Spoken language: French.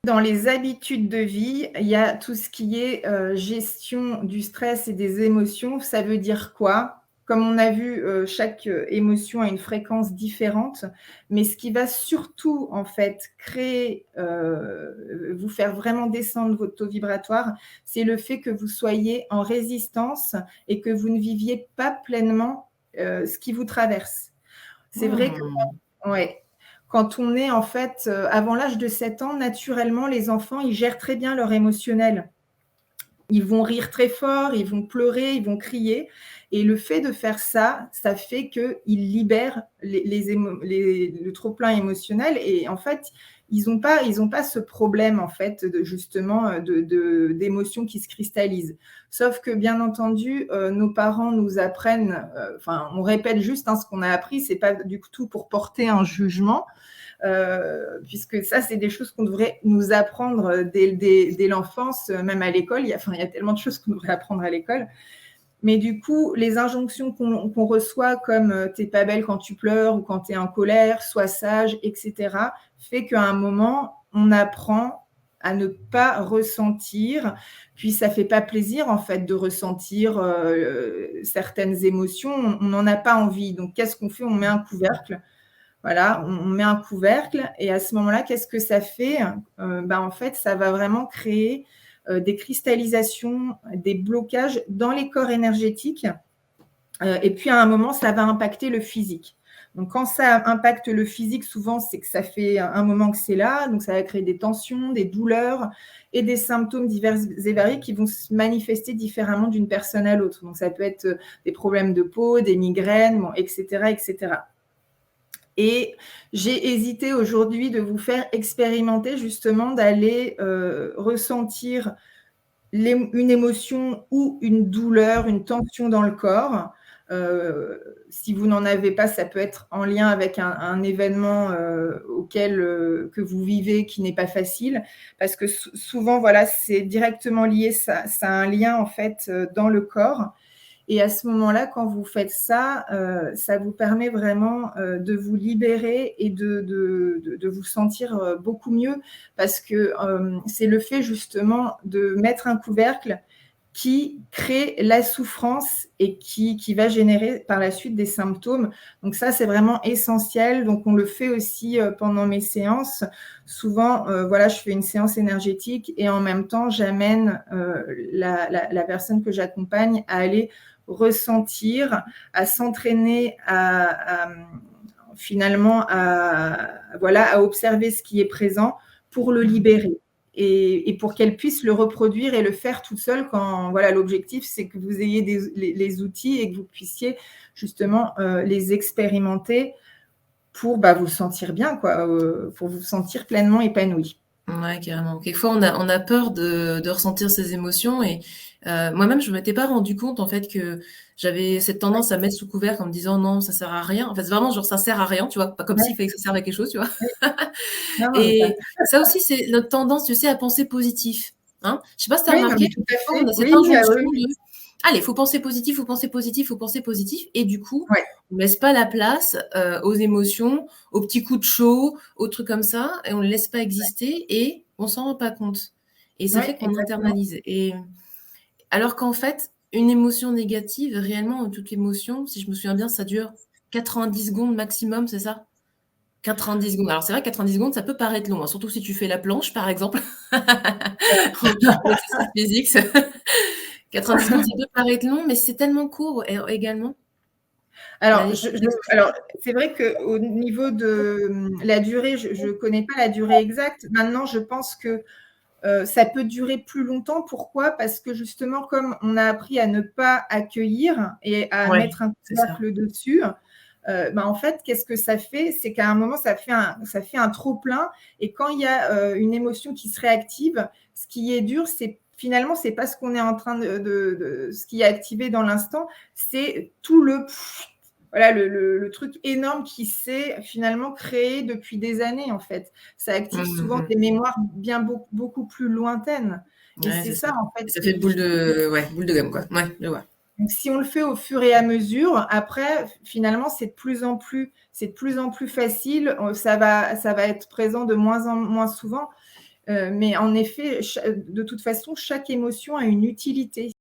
Dans les habitudes de vie, il y a tout ce qui est, gestion du stress et des émotions. Ça veut dire quoi? Comme on a vu, chaque, émotion a une fréquence différente, mais ce qui va surtout, en fait, créer, vous faire vraiment descendre votre taux vibratoire, c'est le fait que vous soyez en résistance et que vous ne viviez pas pleinement, ce qui vous traverse. C'est vrai que Mmh. ouais. Quand on est en fait, avant l'âge de 7 ans, naturellement, les enfants, ils gèrent très bien leur émotionnel. Ils vont rire très fort, ils vont pleurer, ils vont crier et le fait de faire ça, ça fait qu'ils libèrent le trop-plein émotionnel et en fait, ils ont pas ce problème en fait de justement, d'émotions qui se cristallisent. Sauf que bien entendu, nos parents nous apprennent, enfin on répète juste, hein, ce qu'on a appris, c'est pas du tout pour porter un jugement, puisque ça, c'est des choses qu'on devrait nous apprendre dès l'enfance, même à l'école. Il y a tellement de choses qu'on devrait apprendre à l'école. Mais du coup, les injonctions qu'on reçoit comme t'es pas belle quand tu pleures ou quand tu es en colère, sois sage, etc., fait qu'à un moment, on apprend à ne pas ressentir, puis ça fait pas plaisir en fait de ressentir certaines émotions, on n'en a pas envie. Donc qu'est-ce qu'on fait? On met un couvercle, voilà, on met un couvercle et à ce moment-là, qu'est-ce que ça fait? En fait, ça va vraiment créer, des cristallisations, des blocages dans les corps énergétiques, et puis à un moment, ça va impacter le physique. Donc quand ça impacte le physique, souvent, c'est que ça fait un moment que c'est là, donc ça va créer des tensions, des douleurs et des symptômes divers et variés qui vont se manifester différemment d'une personne à l'autre. Donc ça peut être, des problèmes de peau, des migraines, bon et cetera et cetera. Et j'ai hésité aujourd'hui de vous faire expérimenter justement d'aller, ressentir une émotion ou une douleur, une tension dans le corps. Si vous n'en avez pas, ça peut être en lien avec un événement, que vous vivez qui n'est pas facile. Parce que souvent, voilà, c'est directement lié, ça a un lien en fait, dans le corps. Et à ce moment-là, quand vous faites ça, ça vous permet vraiment, de vous libérer et de vous sentir, beaucoup mieux parce que, c'est le fait justement de mettre un couvercle qui crée la souffrance et qui va générer par la suite des symptômes. Donc ça, c'est vraiment essentiel. Donc on le fait aussi, pendant mes séances. Souvent, voilà, je fais une séance énergétique et en même temps, j'amène, la personne que j'accompagne à aller ressentir, à s'entraîner finalement à observer ce qui est présent pour le libérer et pour qu'elle puisse le reproduire et le faire toute seule quand voilà, l'objectif c'est que vous ayez les outils et que vous puissiez justement les expérimenter pour vous sentir bien, quoi, pour vous sentir pleinement épanoui. Ouais, carrément. Quelquefois, on a peur de ressentir ces émotions et moi-même, je ne m'étais pas rendu compte, en fait, que j'avais cette tendance à mettre sous couvercle en me disant: «Non, ça sert à rien». En fait, c'est vraiment genre ça sert à rien, tu vois? Pas comme s'il Ouais, fallait que ça serve à quelque chose, tu vois? ouais. Non, non, mais Et ça aussi, c'est notre tendance, tu sais, à penser positif, hein? Je sais pas si tu as oui, non, remarqué, mais tout à quelquefois, on fait. a cette Oui, injonction oui, de: «Allez, faut penser positif, faut penser positif, faut penser positif» et du coup, ouais, on laisse pas la place, aux émotions, aux petits coups de chaud, aux trucs comme ça et on les laisse pas exister et on s'en rend pas compte et ça ouais, fait qu'on exactement. internalise et alors qu'en fait, une émotion négative, réellement, toute émotion, si je me souviens bien, ça dure 90 secondes maximum, c'est ça? 90 secondes. Alors c'est vrai 90 secondes, ça peut paraître long, hein, surtout si tu fais la planche, par exemple, ou l'exercice physique, 90 secondes, ça peut paraître long, mais c'est tellement court et également. La Alors, naissance d'excuses. c'est vrai qu'au niveau de la durée, je ne connais pas la durée exacte. Maintenant, je pense que ça peut durer plus longtemps. Pourquoi? Parce que justement, comme on a appris à ne pas accueillir et à Ouais, mettre un c'est ça. couvercle dessus, en fait, qu'est-ce que ça fait? C'est qu'à un moment, ça fait un trop plein et quand il y a, une émotion qui se réactive, ce qui est dur, c'est finalement, c'est pas ce qu'on est en train de ce qui est activé dans l'instant, c'est tout le voilà, le truc énorme qui s'est finalement créé depuis des années, en fait. Ça active Mmh souvent mh. des mémoires bien beaucoup plus lointaines et Ouais, c'est c'est ça. ça, en fait, Et ça fait qui boule de ouais, boule de gomme, quoi. Ouais, je vois. donc si on le fait au fur et à mesure, après finalement, c'est de plus en plus facile, ça va être présent de moins en moins souvent Mais en effet, de toute façon, chaque émotion a une utilité.